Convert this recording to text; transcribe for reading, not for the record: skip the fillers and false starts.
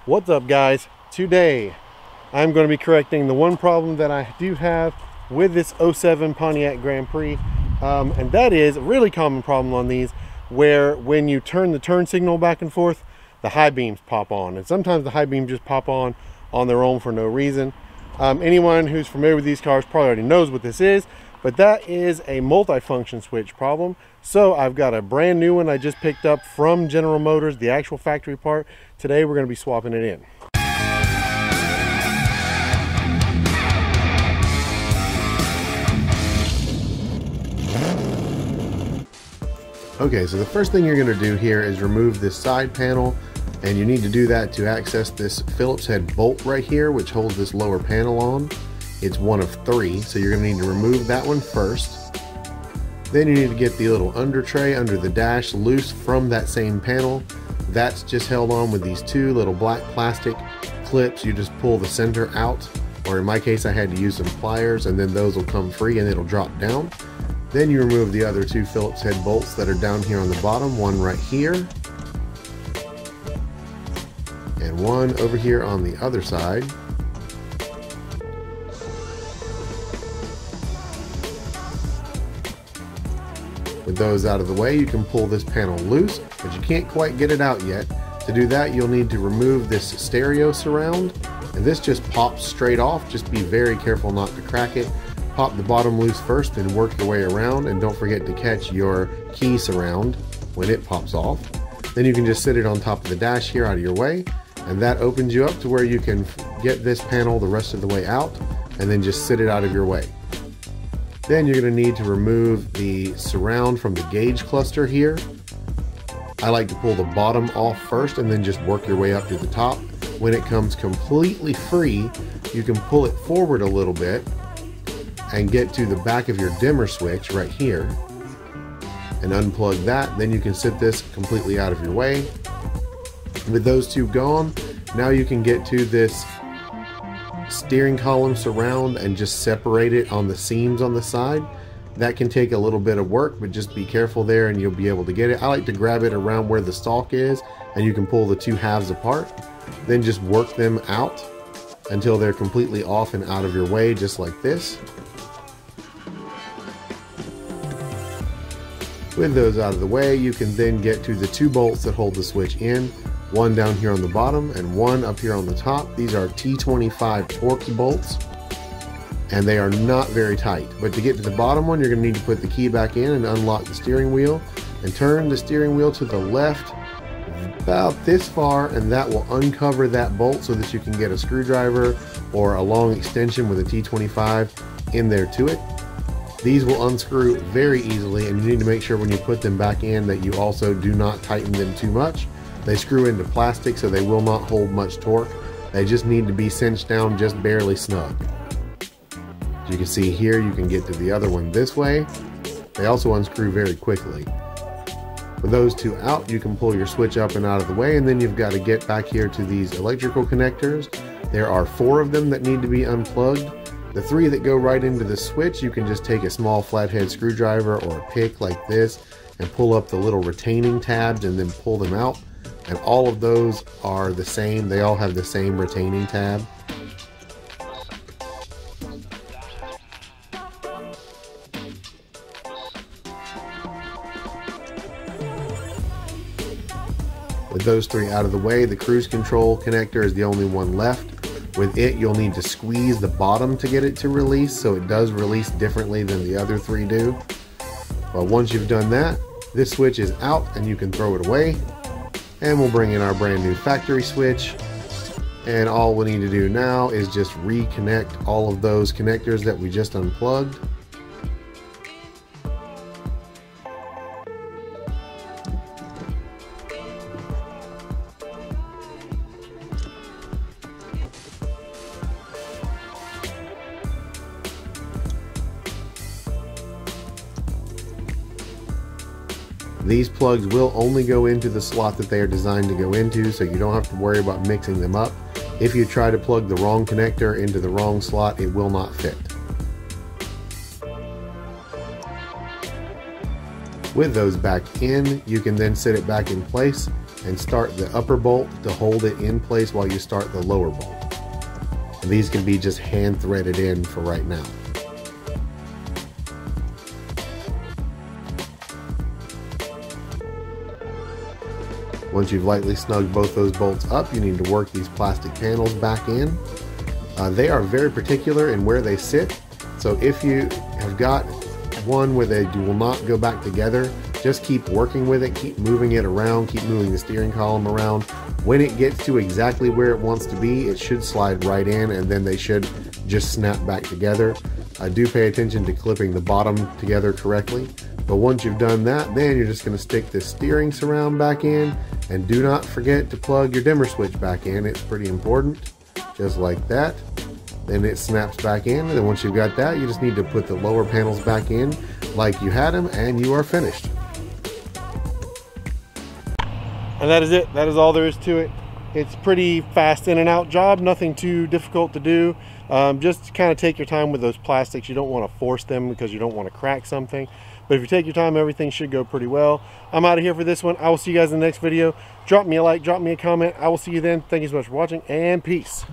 What's up, guys? Today I'm going to be correcting the one problem that I do have with this 07 Pontiac Grand Prix, and that is a really common problem on these, where when you turn the turn signal back and forth, the high beams pop on, and sometimes the high beams just pop on their own for no reason. Anyone who's familiar with these cars probably already knows what this is, but that is a multifunction switch problem. So I've got a brand new one I just picked up from General Motors, the actual factory part. Today we're going to be swapping it in. Okay, so the first thing you're going to do here is remove this side panel, and you need to do that to access this Phillips head bolt right here, which holds this lower panel on. It's one of three, so you're going to need to remove that one first. Then you need to get the little under tray under the dash loose from that same panel. That's just held on with these two little black plastic clips. You just pull the center out, or in my case I had to use some pliers, and then those will come free and it'll drop down. Then you remove the other two Phillips head bolts that are down here on the bottom, one right here and one over here on the other side. With those out of the way, you can pull this panel loose, but you can't quite get it out yet. To do that, you'll need to remove this stereo surround, and this just pops straight off. Just be very careful not to crack it. Pop the bottom loose first and work your way around, and don't forget to catch your key surround when it pops off. Then you can just sit it on top of the dash here out of your way, and that opens you up to where you can get this panel the rest of the way out, and then just sit it out of your way. Then you're going to need to remove the surround from the gauge cluster here. I like to pull the bottom off first and then just work your way up to the top. When it comes completely free, you can pull it forward a little bit and get to the back of your dimmer switch right here and unplug that. Then you can sit this completely out of your way. With those two gone, now you can get to this steering column surround and just separate it on the seams on the side. That can take a little bit of work, but just be careful there and you'll be able to get it. I like to grab it around where the stalk is, and you can pull the two halves apart. Then just work them out until they're completely off and out of your way, just like this. With those out of the way, you can then get to the two bolts that hold the switch in. One down here on the bottom and one up here on the top. These are T25 Torque bolts, and they are not very tight. But to get to the bottom one, you're going to need to put the key back in and unlock the steering wheel and turn the steering wheel to the left about this far, and that will uncover that bolt so that you can get a screwdriver or a long extension with a T25 in there to it. These will unscrew very easily, and you need to make sure when you put them back in that you also do not tighten them too much. They screw into plastic, so they will not hold much torque. They just need to be cinched down just barely snug. As you can see here, you can get to the other one this way. They also unscrew very quickly. With those two out, you can pull your switch up and out of the way, and then you've got to get back here to these electrical connectors. There are 4 of them that need to be unplugged. The 3 that go right into the switch, you can just take a small flathead screwdriver or a pick like this and pull up the little retaining tabs and then pull them out. And all of those are the same. They all have the same retaining tab. With those 3 out of the way, the cruise control connector is the only one left. With it, you'll need to squeeze the bottom to get it to release, so it does release differently than the other 3 do. But once you've done that, this switch is out and you can throw it away. And we'll bring in our brand new factory switch, and all we need to do now is just reconnect all of those connectors that we just unplugged. These plugs will only go into the slot that they are designed to go into, so you don't have to worry about mixing them up. If you try to plug the wrong connector into the wrong slot, it will not fit. With those back in, you can then sit it back in place and start the upper bolt to hold it in place while you start the lower bolt. And these can be just hand threaded in for right now. Once you've lightly snugged both those bolts up, you need to work these plastic panels back in. They are very particular in where they sit, so if you have got one where they will not go back together, just keep working with it, keep moving it around, keep moving the steering column around. When it gets to exactly where it wants to be, it should slide right in, and then they should just snap back together. Do pay attention to clipping the bottom together correctly. But once you've done that, then you're just going to stick this steering surround back in, and do not forget to plug your dimmer switch back in. It's pretty important, just like that. Then it snaps back in, and then once you've got that, you just need to put the lower panels back in like you had them, and you are finished. And that is it. That is all there is to it. It's pretty fast in and out job, nothing too difficult to do. Just kind of take your time with those plastics. You don't want to force them because you don't want to crack something. But if you take your time, everything should go pretty well. I'm out of here for this one. I will see you guys in the next video. Drop me a like, drop me a comment. I will see you then. Thank you so much for watching, and peace.